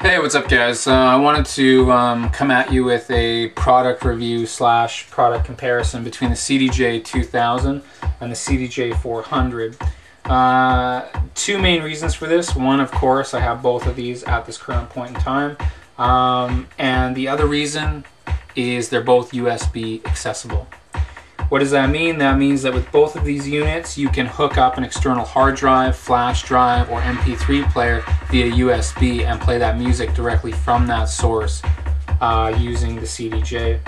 Hey, what's up guys? I wanted to come at you with a product review / product comparison between the CDJ 2000 and the CDJ 400. Two main reasons for this. One, of course, I have both of these at this current point in time. And the other reason is they're both USB accessible. What does that mean? That means that with both of these units, you can hook up an external hard drive, flash drive, or MP3 player via USB and play that music directly from that source using the CDJ.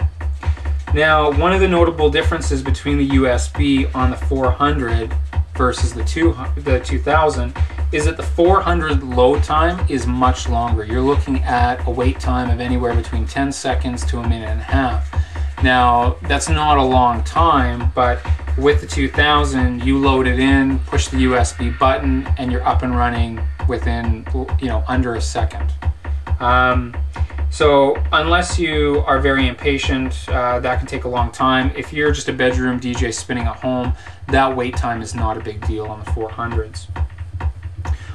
Now, one of the notable differences between the USB on the 400 versus the 2000 is that the 400 load time is much longer. You're looking at a wait time of anywhere between 10 seconds to a minute and a half. Now, that's not a long time, but with the 2000, you load it in, push the USB button, and you're up and running within, under a second. So unless you are very impatient, that can take a long time. If you're just a bedroom DJ spinning at home, that wait time is not a big deal on the 400s.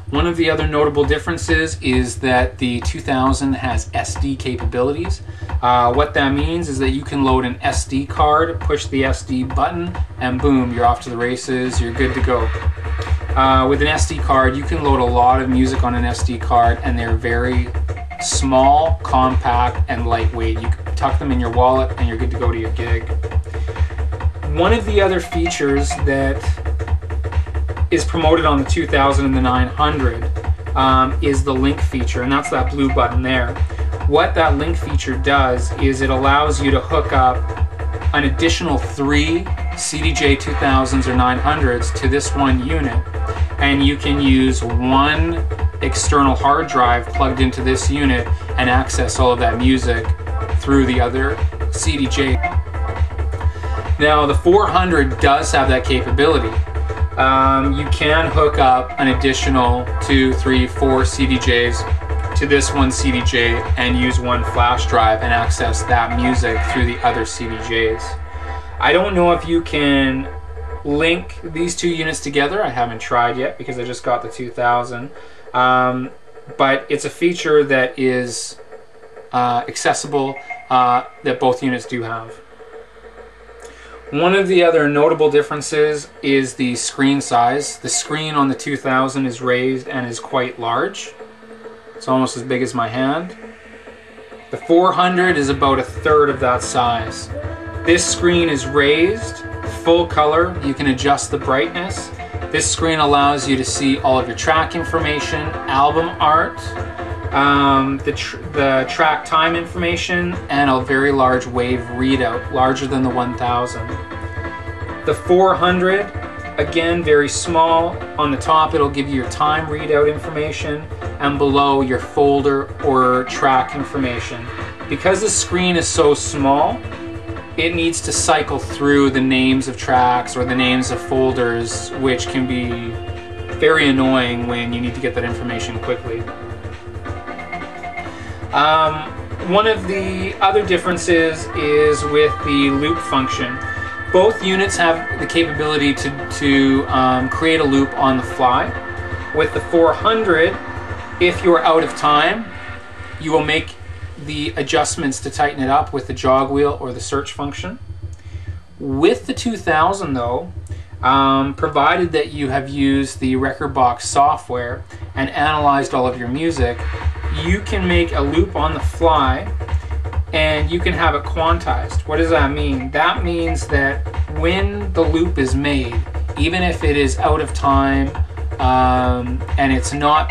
One of the other notable differences is that the 2000 has SD capabilities. What that means is that you can load an SD card, push the SD button, and boom, you're off to the races, you're good to go. With an SD card, you can load a lot of music on an SD card, and they're very small, compact, and lightweight. You can tuck them in your wallet, and you're good to go to your gig. One of the other features that is promoted on the 2000 and the 900 is the link feature, and that's that blue button there. What that link feature does is it allows you to hook up an additional 3 CDJ 2000s or 900s to this one unit, and you can use one external hard drive plugged into this unit and access all of that music through the other CDJ. Now, the 400 does have that capability. You can hook up an additional 2, 3, 4 CDJs to this one CDJ and use one flash drive and access that music through the other CDJs. I don't know if you can link these two units together. I haven't tried yet because I just got the 2000. But it's a feature that is accessible that both units do have. One of the other notable differences is the screen size. The screen on the 2000 is raised and is quite large. It's almost as big as my hand. The 400 is about 1/3 of that size. This screen is raised, full color. You can adjust the brightness. This screen allows you to see all of your track information, album art, the track time information, and a very large wave readout, larger than the 1000. The 400, again, very small. On the top, it'll give you your time readout information, and below your folder or track information. Because the screen is so small, it needs to cycle through the names of tracks or the names of folders, which can be very annoying when you need to get that information quickly. One of the other differences is with the loop function. Both units have the capability to create a loop on the fly. With the 400, if you're out of time, you will make the adjustments to tighten it up with the jog wheel or the search function. With the 2000 though, provided that you have used the Rekordbox software and analyzed all of your music, you can make a loop on the fly and you can have it quantized. What does that mean? That means that when the loop is made, even if it is out of time and it's not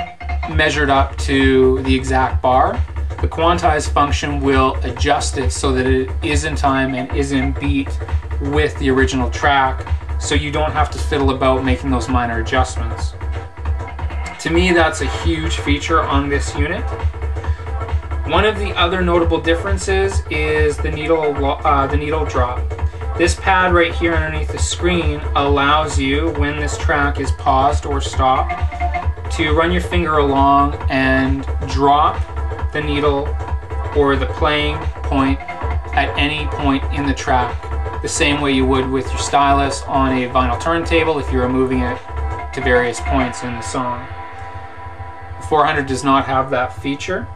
measured up to the exact bar, the quantize function will adjust it so that it is in time and is in beat with the original track, so you don't have to fiddle about making those minor adjustments. To me, that's a huge feature on this unit. One of the other notable differences is the needle drop. This pad right here underneath the screen allows you, when this track is paused or stopped, to run your finger along and drop the needle or the playing point at any point in the track, the same way you would with your stylus on a vinyl turntable if you were moving it to various points in the song. The 400 does not have that feature.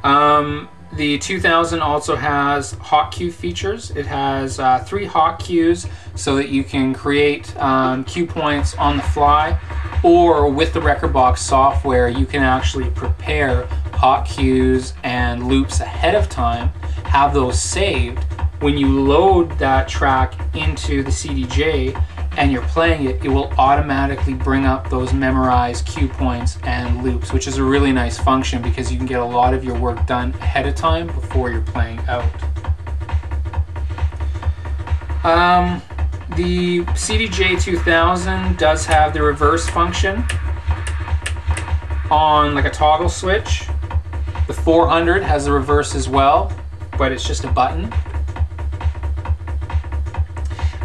The 2000 also has hot cue features. It has 3 hot cues so that you can create cue points on the fly, or with the Rekordbox software you can actually prepare hot cues and loops ahead of time, have those saved. When you load that track into the CDJ and you're playing it, it will automatically bring up those memorized cue points and loops, which is a really nice function because you can get a lot of your work done ahead of time before you're playing out. The CDJ 2000 does have the reverse function on like a toggle switch. The 400 has the reverse as well, but it's just a button.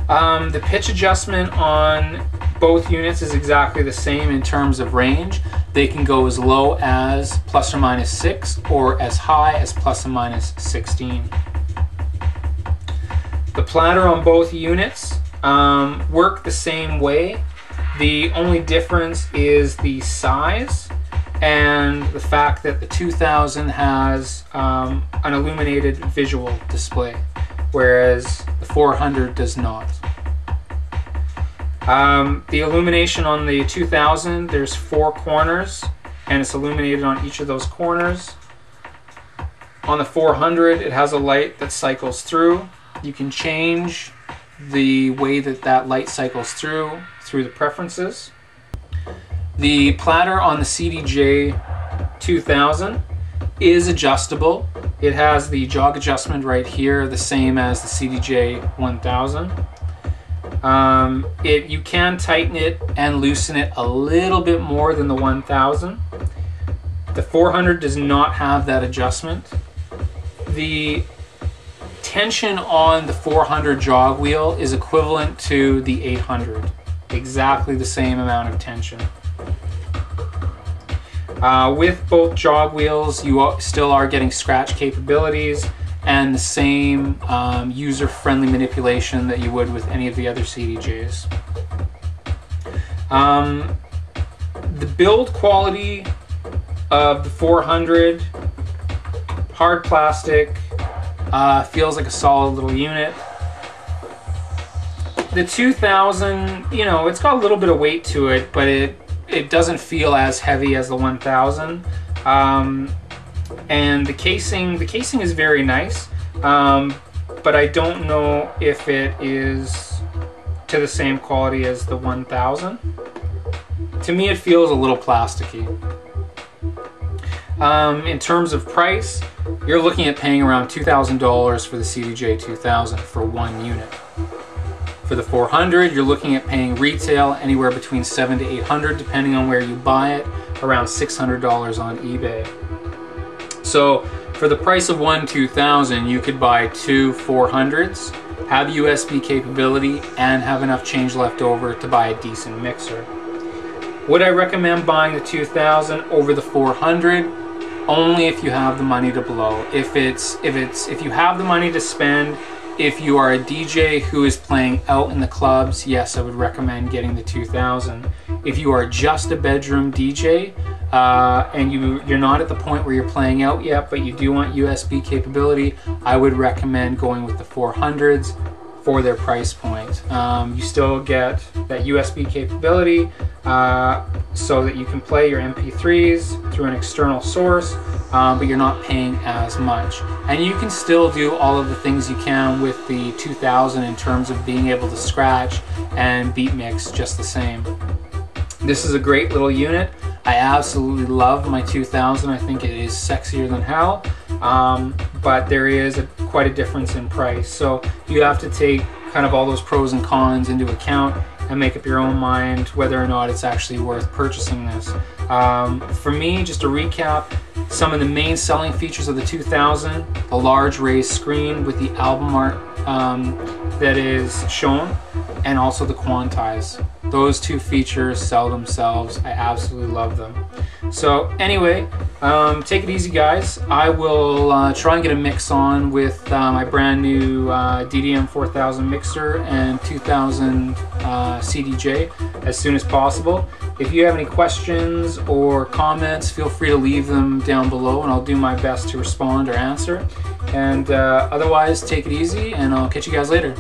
The pitch adjustment on both units is exactly the same in terms of range. They can go as low as ±6 or as high as ±16. The platter on both units work the same way. The only difference is the size and the fact that the 2000 has an illuminated visual display, whereas the 400 does not. The illumination on the 2000, there's 4 corners and it's illuminated on each of those corners. On the 400, it has a light that cycles through. You can change the way that that light cycles through the preferences. The platter on the CDJ 2000 is adjustable. It has the jog adjustment right here, the same as the CDJ 1000. You can tighten it and loosen it a little bit more than the 1000. The 400 does not have that adjustment. The tension on the 400 jog wheel is equivalent to the 800. Exactly the same amount of tension. With both jog wheels, you still are getting scratch capabilities and the same user-friendly manipulation that you would with any of the other CDJs. The build quality of the 400, hard plastic, feels like a solid little unit. The 2000, you know, it's got a little bit of weight to it, but it doesn't feel as heavy as the 1000. And the casing is very nice, but I don't know if it is to the same quality as the 1000. To me, it feels a little plasticky. In terms of price, you're looking at paying around $2,000 for the CDJ 2000 for one unit. For the 400, you're looking at paying retail anywhere between $700 to $800, depending on where you buy it, around $600 on eBay. So for the price of one 2000, you could buy 2 400s, have USB capability, and have enough change left over to buy a decent mixer. Would I recommend buying the 2000 over the 400? Only if you have the money to blow. If you have the money to spend, if you are a DJ who is playing out in the clubs, yes, I would recommend getting the 2000. If you are just a bedroom DJ and you're not at the point where you're playing out yet, but you do want USB capability, I would recommend going with the 400s for their price point. You still get that USB capability so that you can play your MP3s through an external source, but you're not paying as much. And you can still do all of the things you can with the 2000 in terms of being able to scratch and beat mix just the same. This is a great little unit. I absolutely love my 2000. I think it is sexier than hell, but there is quite a difference in price. So you have to take kind of all those pros and cons into account and make up your own mind whether or not it's actually worth purchasing this. For me, just to recap, some of the main selling features of the 2000, the large raised screen with the album art that is shown, and also the quantize. Those two features sell themselves. I absolutely love them. So anyway, Take it easy, guys. I will try and get a mix on with my brand new DDM 4000 mixer and 2000 CDJ as soon as possible. If you have any questions or comments, feel free to leave them down below and I'll do my best to respond or answer. And otherwise, take it easy and I'll catch you guys later.